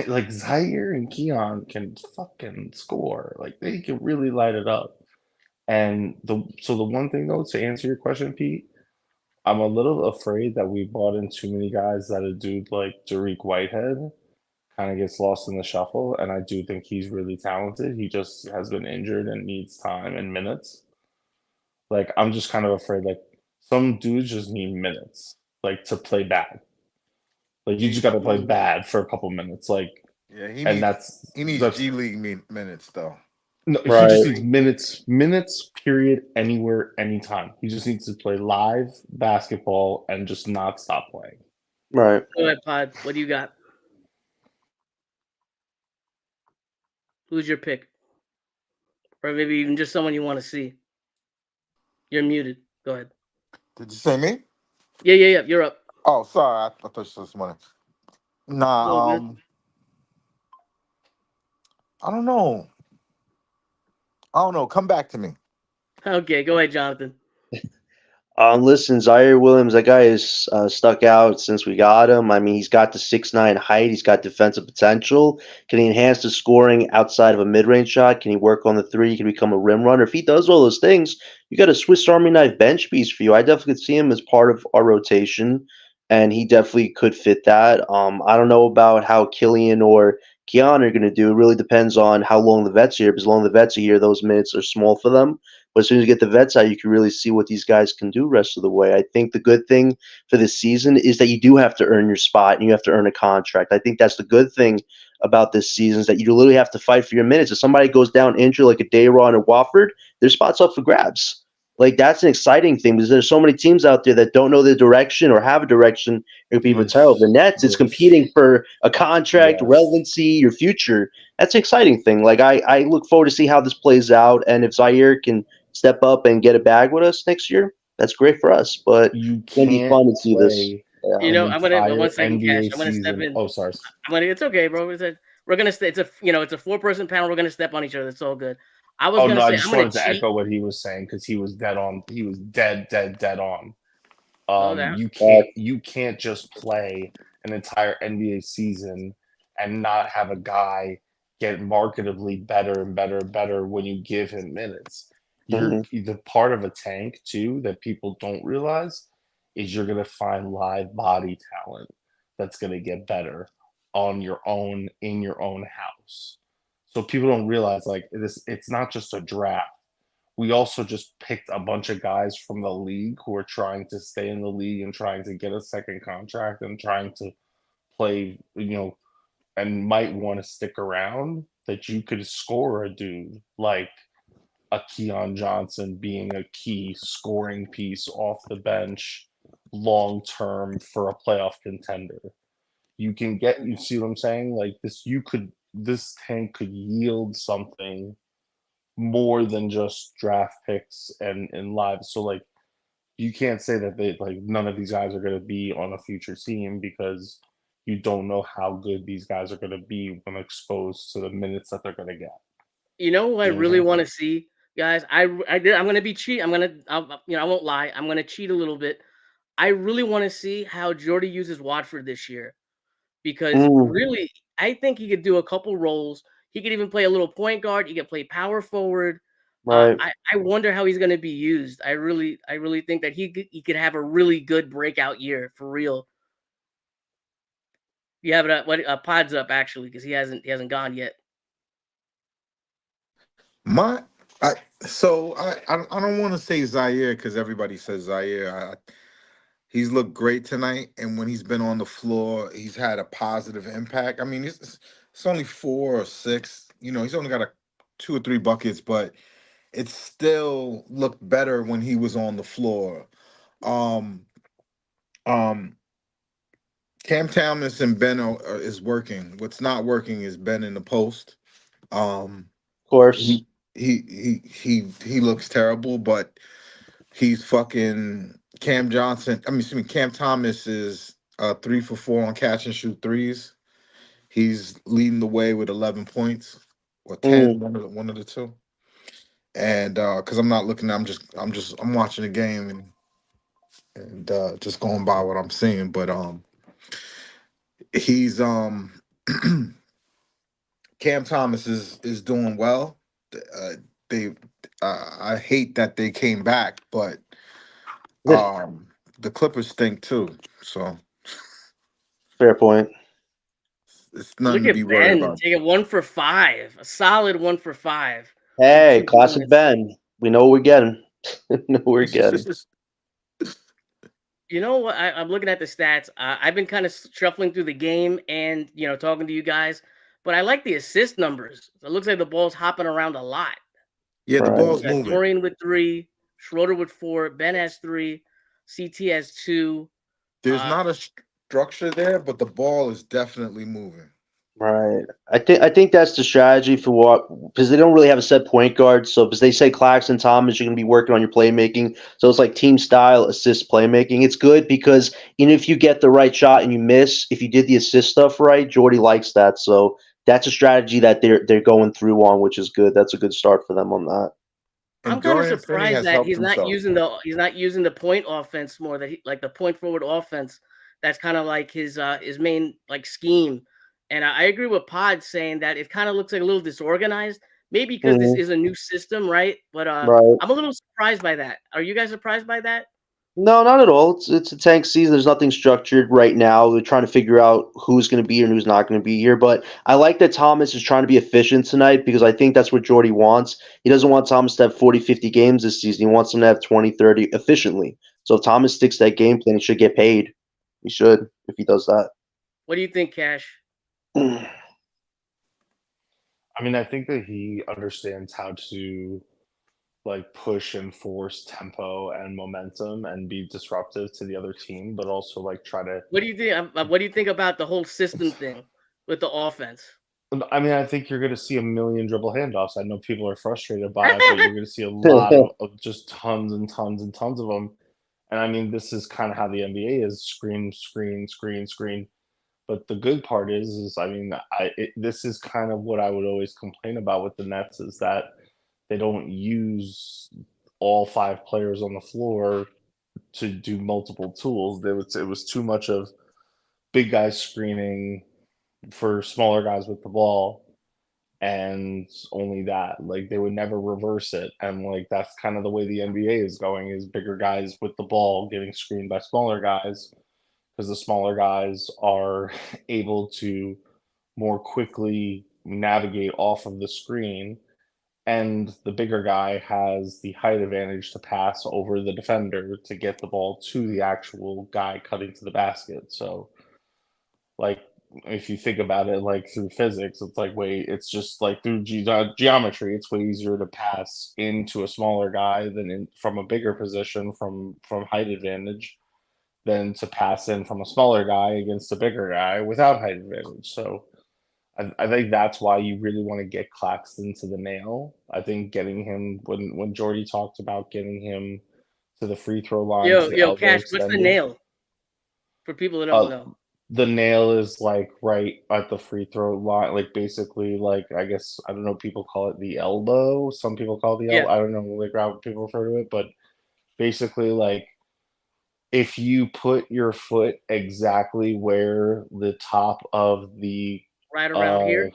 like Zaire and Keon can fucking score. Like they can really light it up. And the one thing though, to answer your question, Pete, I'm a little afraid that we bought in too many guys that a dude like Dariq Whitehead kind of gets lost in the shuffle. And I do think he's really talented. He just has been injured and needs time and minutes. Like I'm just kind of afraid like some dudes just need minutes, like to play bad. Like you just got to play bad for a couple minutes, like, Yeah, and he needs G League minutes though. no, he Right. just needs minutes. Period. Anywhere, anytime. He just needs to play live basketball and just not stop playing. Right. Go ahead, Pod. What do you got? Who's your pick? Or maybe even just someone you want to see. You're muted. Go ahead. Did you say me? Yeah. You're up. Oh, sorry. I thought you said someone else. Nah, Good. I don't know. Come back to me. Okay, go ahead, Jonathan. Listen, Zaire Williams, that guy is stuck out since we got him. I mean, he's got the 6'9" height. He's got defensive potential. Can he enhance the scoring outside of a mid-range shot? Can he work on the three? Can he become a rim runner? If he does all those things, you got a Swiss Army knife bench piece for you. I definitely could see him as part of our rotation, and he definitely could fit that. I don't know about how Killian or Keon are going to do. It really depends on how long the vets are here. Because as long as the vets are here, those minutes are small for them. But as soon as you get the vets out, you can really see what these guys can do rest of the way. I think the good thing for this season is that you do have to earn your spot and you have to earn a contract. I think that's the good thing about this season is that you literally have to fight for your minutes. If somebody goes down injured like a Dayron or Wofford, their spot's up for grabs. Like that's an exciting thing because there's so many teams out there that don't know their direction or have a direction. It could be terrible. The Nets is competing for a contract, relevancy, your future. That's an exciting thing. Like I look forward to see how this plays out, and if Zaire can step up and get a bag with us next year, that's great for us. But You it's gonna be can't fun to see this. play Yeah. an I'm gonna entire 1 second, Cash. NBA I'm gonna step season. in. Oh, sorry. It's okay, bro. We're gonna it's a 4-person panel. We're gonna step on each other. It's all good. I was Oh gonna no, I say just I'm gonna wanted to cheat. echo what he was saying because he was dead on. He was dead on. No doubt. You can't just play an entire NBA season and not have a guy get marketably better and better and better when you give him minutes. You're the part of a tank too that people don't realize is you're gonna find live body talent that's gonna get better on your own in your own house. So people don't realize like it's not just a draft. We also just picked a bunch of guys from the league who are trying to stay in the league and trying to get a second contract and trying to play, and might want to stick around that you could score a dude like a Keon Johnson being a key scoring piece off the bench long term for a playoff contender. You can get, you see what I'm saying? Like this tank could yield something more than just draft picks and live. So like you can't say that none of these guys are going to be on a future team because you don't know how good these guys are going to be when exposed to the minutes that they're going to get. You know what I You know what I'm really saying? want to see, guys? I'm gonna be cheat. I won't lie. I'm gonna cheat a little bit. I really want to see how Jordy uses Watford this year because really, I think he could do a couple roles. He could even play a little point guard. He could play power forward. Right. I wonder how he's going to be used. I really think that he could have a really good breakout year for real. You have it up. What pod's up actually because he hasn't gone yet. I don't want to say Zaire because everybody says Zaire. He's looked great tonight, and when he's been on the floor, he's had a positive impact. I mean, it's only 4 or 6. You know, he's only got 2 or 3 buckets, but it still looked better when he was on the floor. Um, um, Cam Thomas and Ben is working. What's not working is Ben in the post. Of course. He looks terrible, but he's fucking Cam Johnson. I mean, excuse me, Cam Thomas is 3 for 4 on catch and shoot threes. He's leading the way with 11 points or 10, one of the two. And because I'm not looking, I'm watching the game and just going by what I'm seeing. But he's Cam Thomas is doing well. Uh, they I hate that they came back, but the Clippers stink too. So Fair point. it's nothing Look to be at worried Ben about. taking 1 for 5, a solid 1 for 5 in Hey, 2 classic minutes. Ben. We know what we're getting. We know what we're getting. You know what? I'm looking at the stats. I've been kind of shuffling through the game and talking to you guys, but I like the assist numbers. It looks like the ball's hopping around a lot. Yeah, the Right. ball's You got moving. Dorian with 3, Schroeder with 4, Ben has 3, CT has 2. There's not a structure there, but the ball is definitely moving. Right. I think that's the strategy for what, because they don't really have a set point guard. So because they say Claxton Thomas, you're going to be working on your playmaking. So it's like team style assist playmaking. It's good because even if you get the right shot and you miss, if you did the assist stuff right, Jordy likes that. So that's a strategy that they're going through on, which is good. That's a good start for them on that. I'm And kind of Dorian Finney surprised has that helped he's not himself. using the point offense more. That like the point forward offense. That's kind of like his main like scheme. And I agree with Pod saying that it kind of looks like a little disorganized. Maybe because this is a new system, right? But Right. I'm a little surprised by that. Are you guys surprised by that? No, not at all. It's a tank season. There's nothing structured right now. They're trying to figure out who's going to be here and who's not going to be here. But I like that Thomas is trying to be efficient tonight because I think that's what Jordy wants. He doesn't want Thomas to have 40, 50 games this season. He wants him to have 20, 30 efficiently. So if Thomas sticks to that game plan, he should get paid. He should if he does that. What do you think, Cash? I mean, I think that he understands how to like push and force tempo and momentum and be disruptive to the other team, but also like try to. What do you think? What do you think about the whole system thing with the offense? I mean, I think you're going to see a million dribble handoffs. I know people are frustrated by it, but you're going to see a lot of just tons and tons and tons of them. And I mean, this is kind of how the NBA is: screen, screen, screen, screen. But the good part is I mean, this is kind of what I would always complain about with the Nets is that they don't use all 5 players on the floor to do multiple tools. It was too much of big guys screening for smaller guys with the ball, and only that. Like they would never reverse it, and like that's kind of the way the NBA is going: is bigger guys with the ball getting screened by smaller guys because the smaller guys are able to more quickly navigate off of the screen, and the bigger guy has the height advantage to pass over the defender to get the ball to the actual guy cutting to the basket. So like if you think about it like through physics, it's like it's just like through geometry, it's way easier to pass into a smaller guy than from a bigger position from height advantage than to pass in from a smaller guy against a bigger guy without height advantage. So I think that's why you really want to get Claxton to the nail. I think getting him when Jordy talked about getting him to the free throw line, to the Yo, elbow Cash, what's the extended. nail? For people that don't know. The nail is like right at the free throw line, like basically like I guess I don't know. People call it the elbow. Some people call it the elbow. Yeah. I don't know like how people refer to it, but basically like if you put your foot exactly where the top of the Right around here.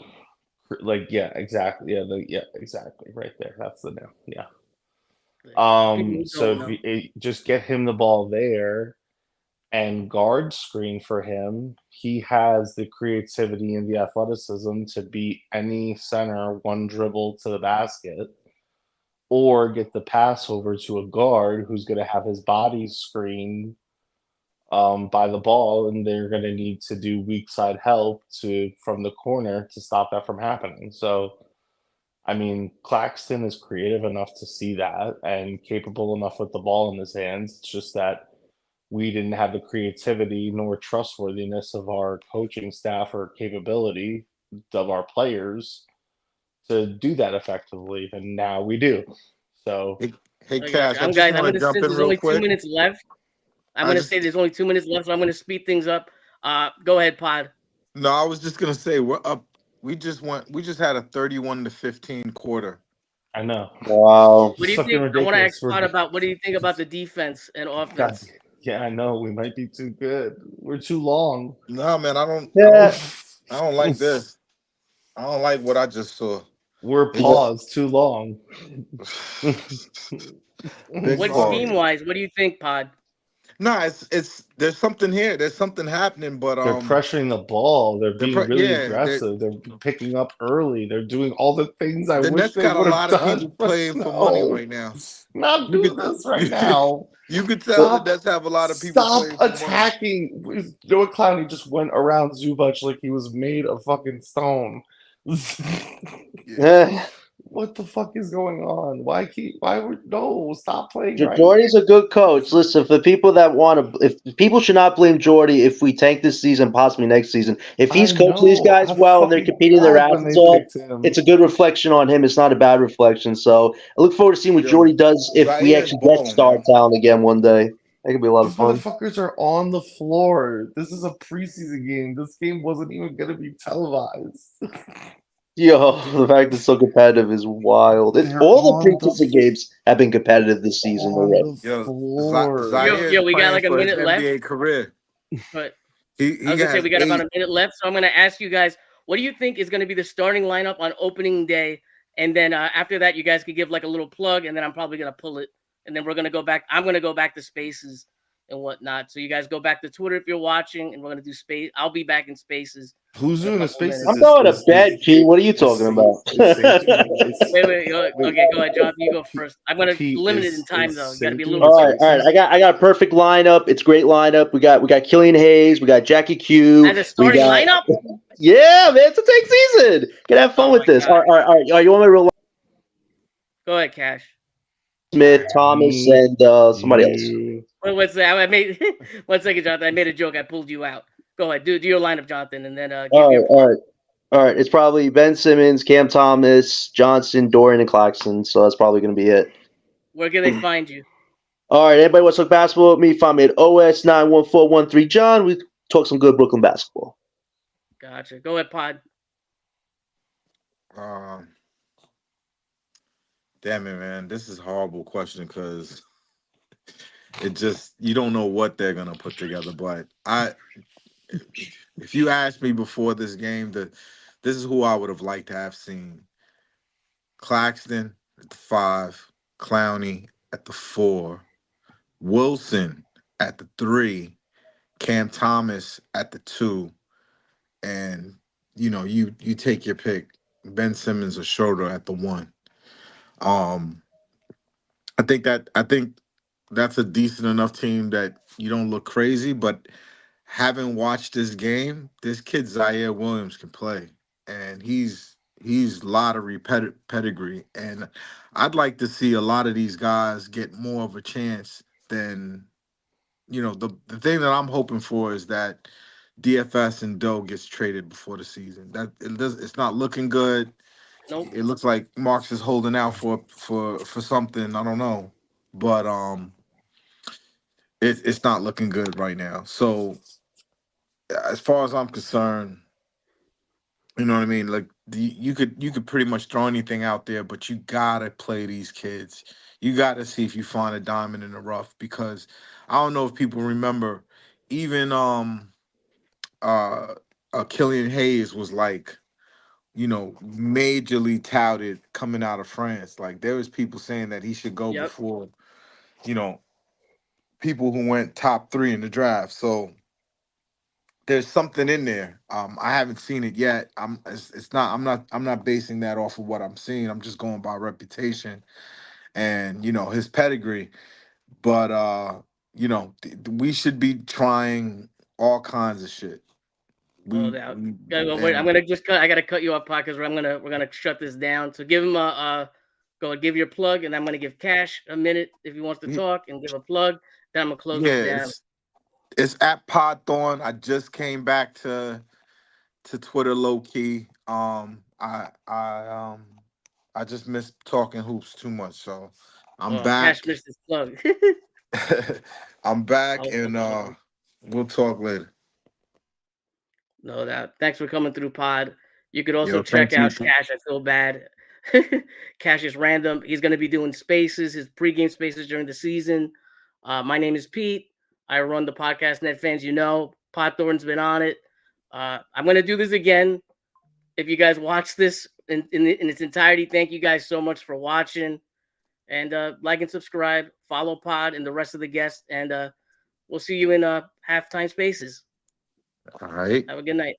like exactly exactly right there. That's the nail. Yeah. For people who So don't know. just get him the ball there and guard screen for him. He has the creativity and the athleticism to beat any center one dribble to the basket, or get the pass over to a guard who's going to have his body screened by the ball, and they're going to need to do weak side help from the corner to stop that from happening. So, I mean, Claxton is creative enough to see that and capable enough with the ball in his hands. It's just that we didn't have the creativity nor trustworthiness of our coaching staff or capability of our players to do that effectively, and now we do. So, Hey, I got Cash, you. I I'm just guys. I'm want to gonna jump since in there's real only 2 quick. minutes left. I'm gonna say there's only 2 minutes left, so I'm gonna speed things up. Go ahead, Pod. No, I was just gonna say we're up. We just had a 31-15 quarter. I know. Wow. What do It's you fucking think? I want to ask ridiculous. Pod about what do you think about the defense and God, offense? yeah, I know. We might be too good. We're too long. No, man, I don't like this. I don't like what I just saw. We're paused too long. Big What pause. scheme wise? What do you think, Pod? No, it's there's something here. There's something happening, but They're pressuring the ball. They're being really yeah, aggressive. They're picking up early. They're doing all the things I the wish Nets they got a would have lot of done. people playing for money right now. Not doing this right now. You could tell the Nets have a lot of people Stop playing for money. attacking. Noah Clowney just went around Zubac like he was made of fucking stone. What the fuck is going on? No, stop playing right. Jordy's a good coach. Listen, for people that want to, if people should not blame Jordy if we tank this season, possibly next season. If he's coaching these guys well and they're competing their asses off, it's a good reflection on him. It's not a bad reflection. So I look forward to seeing what Jordy does if we actually get star talent again one day. That could be a lot of fun. These motherfuckers are on the floor. This is a preseason game. This game wasn't even going to be televised. Yo, the fact it's so competitive is wild. All the preseason games have been competitive this season already. Yo, we got like a minute left. NBA career. But I was gonna say we got about a minute left, so I'm gonna ask you guys, what do you think is gonna be the starting lineup on opening day? And then after that, you guys could give like a little plug, and then I'm probably gonna pull it, and then we're gonna go back. I'm gonna go back to Spaces and whatnot. So you guys go back to Twitter if you're watching, and we're gonna do Space. I'll be back in Spaces. Who's doing the Spaces? I'm going to bed, P. What are you talking about? Wait. Okay, go ahead, Jonathan. You go first. I'm gonna limit it in time though. You gotta be a little. All right. I got a perfect lineup. It's a great lineup. We got Killian Hayes. We got Jackie Q. As a starting lineup. Yeah, man, it's a tank season. Can have fun with this. All right. You want my real? Go ahead, Cash. Smith, Thomas, and somebody else. Wait, what's that? I made 1 second, Jonathan. I made a joke. I pulled you out. Go ahead, do your lineup, Jonathan, and then all right. It's probably Ben Simmons, Cam Thomas, Johnson, Dorian, and Claxton. So that's probably going to be it. Where can they find you? All right. Anybody wants to talk basketball with me? Find me at OS91413 John. We talk some good Brooklyn basketball. Gotcha. Go ahead, Pod. Damn it, man. This is a horrible question because it just you don't know what they're gonna put together. But if you asked me before this game, this is who I would have liked to have seen. Claxton at the 5, Clowney at the 4, Wilson at the 3, Cam Thomas at the 2, and you take your pick, Ben Simmons or Schroeder at the 1. I think that's a decent enough team that you don't look crazy, but having watched this game, this kid Zaire Williams can play, and he's lottery pedigree, and I'd like to see a lot of these guys get more of a chance than the thing that I'm hoping for is that DFS and Doe gets traded before the season. That it's not looking good. Nope. It looks like Marks is holding out for something. I don't know, but it's not looking good right now. So as far as I'm concerned, you know what I mean. Like you could pretty much throw anything out there, but you gotta play these kids. You gotta see if you find a diamond in the rough because I don't know if people remember, even Killian Hayes was like, majorly touted coming out of France. Like there was people saying that he should go Yep. before, you know, people who went top 3 in the draft. So there's something in there. I haven't seen it yet. It's not. I'm not basing that off of what I'm seeing. I'm just going by reputation and his pedigree. But we should be trying all kinds of shit. No We, doubt. we Wait, I'm and gonna just cut. I gotta cut you off, Pod, because we're gonna shut this down. So give him go give your plug, and I'm gonna give Cash a minute if he wants to talk and give a plug. Then I'm gonna close yeah, this down. it's at Podthorn. I just came back to Twitter low key. I just miss talking hoops too much, so I'm Oh, Cash back. missed his plug. I'm back, Also and plug. we'll talk later. No doubt. Thanks for coming through, Pod. You could also Yo, check thank you. out Cash. I feel bad. Cash is random. He's going to be doing spaces, his pregame spaces during the season. My name is Pete. I run the podcast Net Fans. Pod Thornton's been on it. I'm going to do this again. If you guys watch this in its entirety, thank you guys so much for watching. And like and subscribe. Follow Pod and the rest of the guests. And we'll see you in halftime spaces. All right. Have a good night.